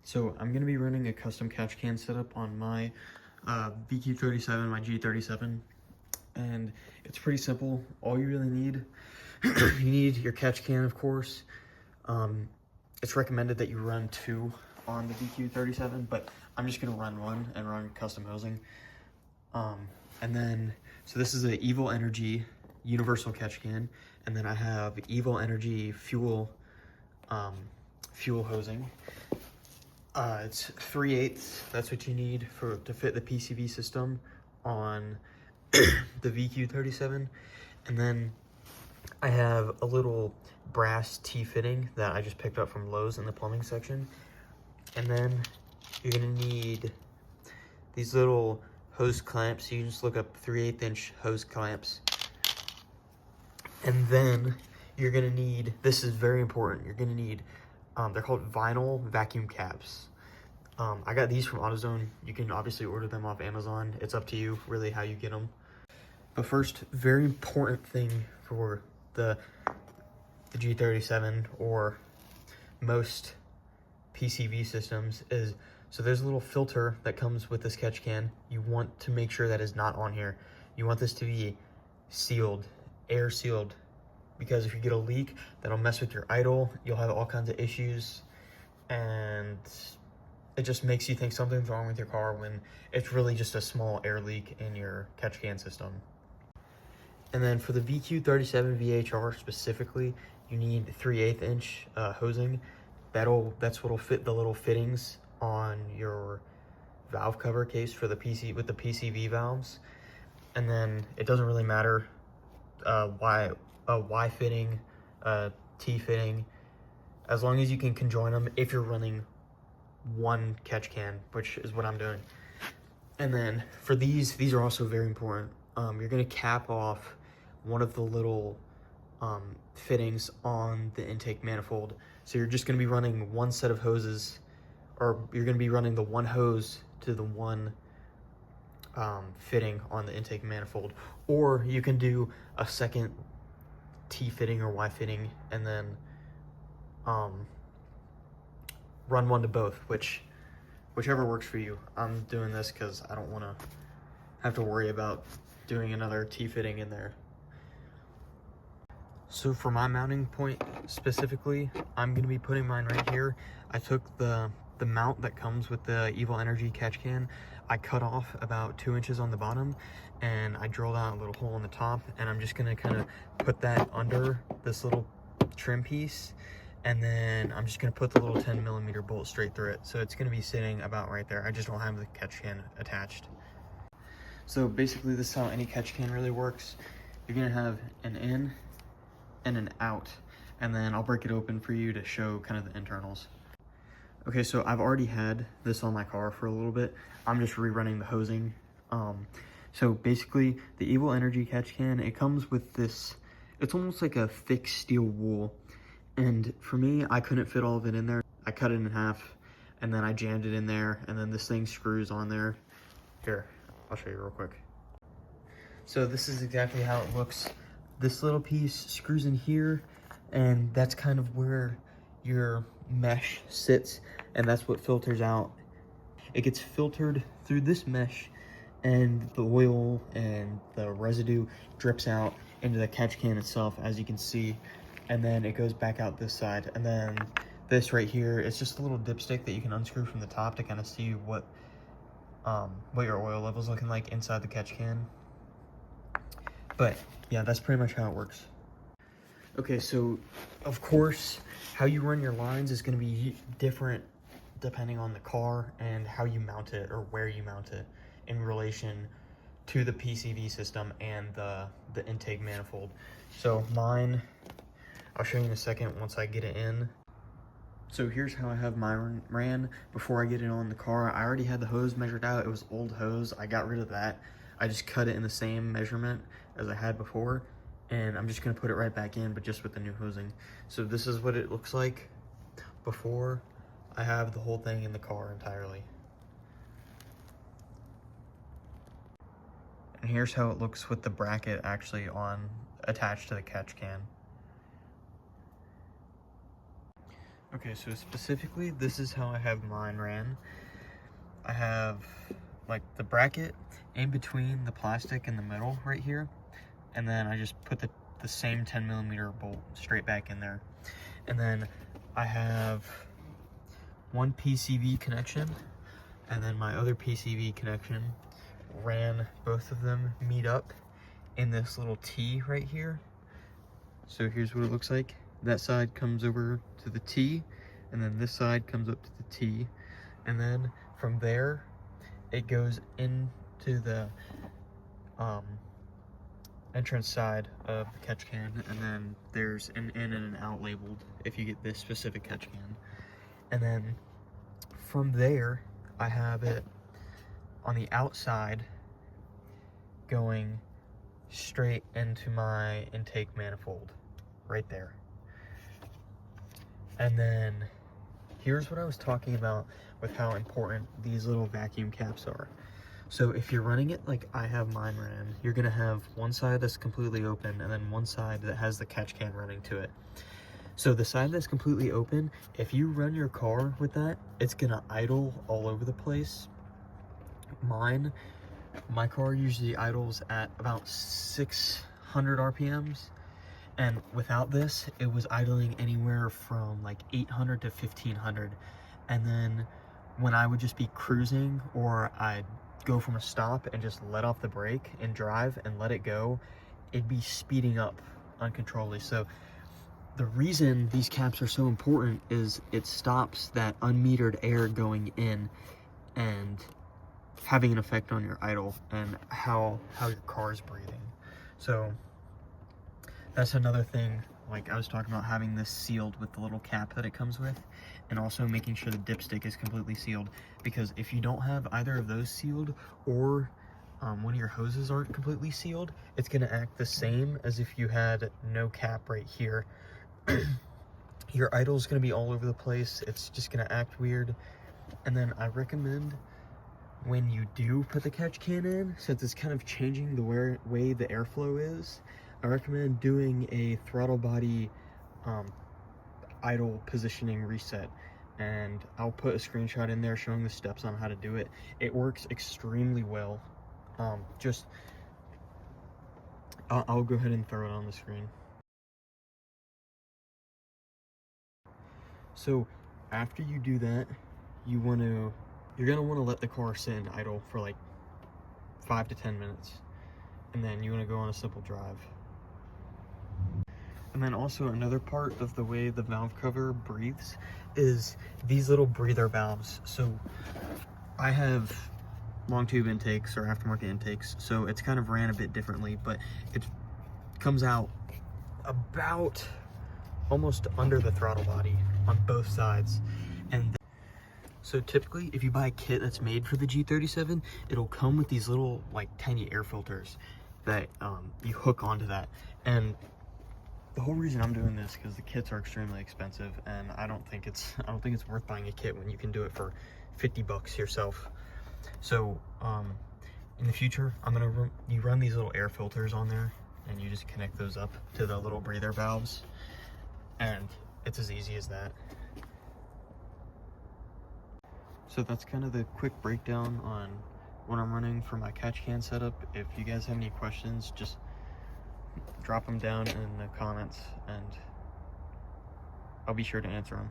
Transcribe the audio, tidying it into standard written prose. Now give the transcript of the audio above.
So I'm going to be running a custom catch can setup on my VQ37, my G37, and it's pretty simple. All you really need, you need your catch can, of course. It's recommended that you run 2 on the VQ37, but I'm just going to run 1 and run custom hosing. And then, so this is an Evil Energy universal catch can, and then I have Evil Energy fuel hosing. It's 3/8. That's what you need to fit the PCV system on the VQ37. And then I have a little brass T-fitting that I just picked up from Lowe's in the plumbing section. And then you're gonna need these little hose clamps. You can just look up 3/8 inch hose clamps. And then you're gonna need, this is very important, you're gonna need, they're called vinyl vacuum caps. I got these from AutoZone. You can obviously order them off Amazon. It's up to you really how you get them. But first, very important thing for the G37 or most PCV systems is, so there's a little filter that comes with this catch can. You want to make sure that is not on here. You want this to be sealed, air sealed, because if you get a leak, that'll mess with your idle. You'll have all kinds of issues, and it just makes you think something's wrong with your car when it's really just a small air leak in your catch can system. And then for the VQ37 VHR specifically, you need 3/8 inch hosing. That's what'll fit the little fittings on your valve cover case for the with the PCV valves. And then it doesn't really matter Y fitting, T fitting, as long as you can conjoin them if you're running 1 catch can, which is what I'm doing. And then for these are also very important. You're gonna cap off one of the little fittings on the intake manifold. So you're just gonna be running 1 set of hoses, or you're gonna be running the 1 hose to the 1 fitting on the intake manifold, or you can do a second T fitting or Y fitting and then run 1 to both, whichever works for you. I'm doing this because I don't want to have to worry about doing another T fitting in there. So for my mounting point specifically, I'm going to be putting mine right here. I took the mount that comes with the Evil Energy catch can. I cut off about 2 inches on the bottom, and I drilled out a little hole in the top, and I'm just going to kind of put that under this little trim piece, and then I'm just going to put the little 10mm bolt straight through it. So it's going to be sitting about right there. I just don't have the catch can attached. So basically this is how any catch can really works. You're going to have an in and an out, and then I'll break it open for you to show kind of the internals. Okay, so I've already had this on my car for a little bit. I'm just rerunning the hosing. So basically the Evil Energy catch can, it comes with this, it's almost like a thick steel wool. And for me, I couldn't fit all of it in there. I cut it in half, and then I jammed it in there, and then this thing screws on there. Here, I'll show you real quick. So this is exactly how it looks. This little piece screws in here, and that's kind of where your mesh sits, and that's what filters out. It gets filtered through this mesh, and the oil and the residue drips out into the catch can itself, as you can see, and then it goes back out this side. And then this right here, it's just a little dipstick that you can unscrew from the top to kind of see what your oil level's looking like inside the catch can. But yeah, that's pretty much how it works. Okay, so of course, how you run your lines is going to be different depending on the car and how you mount it or where you mount it in relation to the PCV system and the intake manifold. So mine, I'll show you in a second once I get it in. So here's how I have mine ran before I get it on the car. I already had the hose measured out. It was old hose. I got rid of that. I just cut it in the same measurement as I had before, and I'm just gonna put it right back in, but just with the new hosing. So this is what it looks like before I have the whole thing in the car entirely. And here's how it looks with the bracket actually attached to the catch can. Okay, so specifically, this is how I have mine ran. I have like the bracket in between the plastic and the metal right here, and then I just put the same 10mm bolt straight back in there. And then I have one PCV connection, and then my other PCV connection ran both of them meet up in this little T right here. So here's what it looks like. That side comes over to the T, and then this side comes up to the T, and then from there it goes into the entrance side of the catch can, and then there's an in and an out labeled if you get this specific catch can. And then from there I have it on the outside going straight into my intake manifold right there. And then here's what I was talking about with how important these little vacuum caps are. So if you're running it like I have mine ran, you're gonna have one side that's completely open and then one side that has the catch can running to it. So the side that's completely open, if you run your car with that, it's gonna idle all over the place. My car usually idles at about 600 RPMs. And without this, it was idling anywhere from like 800 to 1500. And then when I would just be cruising, or I'd go from a stop and just let off the brake and drive and let it go, it'd be speeding up uncontrollably. So the reason these caps are so important is it stops that unmetered air going in and having an effect on your idle and how your car is breathing. So that's another thing, like I was talking about, having this sealed with the little cap that it comes with, and also making sure the dipstick is completely sealed, because if you don't have either of those sealed, or one of your hoses aren't completely sealed, it's going to act the same as if you had no cap right here. Your idle is going to be all over the place. It's just going to act weird. And then I recommend, when you do put the catch can in, since it's kind of changing the way the airflow is, I recommend doing a throttle body idle positioning reset, and I'll put a screenshot in there showing the steps on how to do it. It works extremely well. I'll go ahead and throw it on the screen. So after you do that, you're gonna want to let the car sit in idle for like 5 to 10 minutes, and then you want to go on a simple drive. And then also another part of the way the valve cover breathes is these little breather valves. So I have long tube intakes or aftermarket intakes, so it's kind of ran a bit differently, but it comes out about almost under the throttle body on both sides. And so typically, if you buy a kit that's made for the G37, it'll come with these little like tiny air filters that you hook onto that. And the whole reason I'm doing this, because the kits are extremely expensive, and I don't think it's worth buying a kit when you can do it for 50 bucks yourself. So in the future, you run these little air filters on there, and you just connect those up to the little breather valves, and it's as easy as that. So that's kind of the quick breakdown on what I'm running for my catch can setup. If you guys have any questions, just drop them down in the comments and I'll be sure to answer them.